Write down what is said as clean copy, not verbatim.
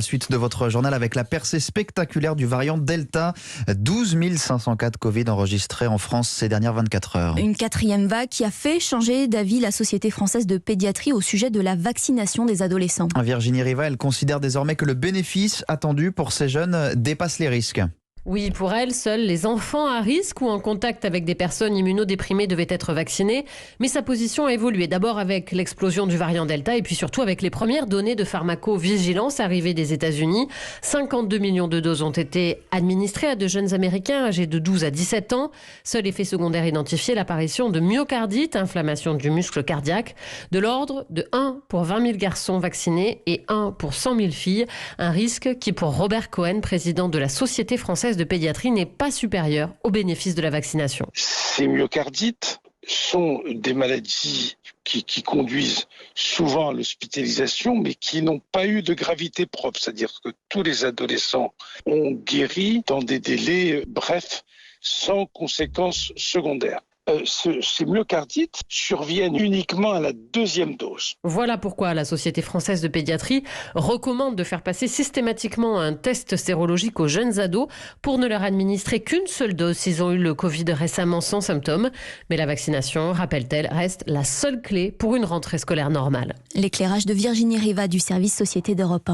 Suite de votre journal avec la percée spectaculaire du variant Delta. 12 500 cas de Covid enregistrés en France ces dernières 24 heures. Une quatrième vague qui a fait changer d'avis la Société française de pédiatrie au sujet de la vaccination des adolescents. Virginie Riva, elle considère désormais que le bénéfice attendu pour ces jeunes dépasse les risques. Oui, pour elle, seuls les enfants à risque ou en contact avec des personnes immunodéprimées devaient être vaccinés. Mais sa position a évolué. D'abord avec l'explosion du variant Delta et puis surtout avec les premières données de pharmacovigilance arrivées des États-Unis. 52 millions de doses ont été administrées à de jeunes Américains âgés de 12 à 17 ans. Seul effet secondaire identifié, l'apparition de myocardite, inflammation du muscle cardiaque, de l'ordre de 1 pour 20 000 garçons vaccinés et 1 pour 100 000 filles. Un risque qui, pour Robert Cohen, président de la Société française de pédiatrie, n'est pas supérieur au bénéfice de la vaccination. Ces myocardites sont des maladies qui conduisent souvent à l'hospitalisation, mais qui n'ont pas eu de gravité propre. C'est-à-dire que tous les adolescents ont guéri dans des délais brefs, sans conséquences secondaires. Ces myocardites surviennent uniquement à la deuxième dose. Voilà pourquoi la Société française de pédiatrie recommande de faire passer systématiquement un test sérologique aux jeunes ados pour ne leur administrer qu'une seule dose s'ils ont eu le Covid récemment sans symptômes. Mais la vaccination, rappelle-t-elle, reste la seule clé pour une rentrée scolaire normale. L'éclairage de Virginie Riva du service Société d'Europe 1.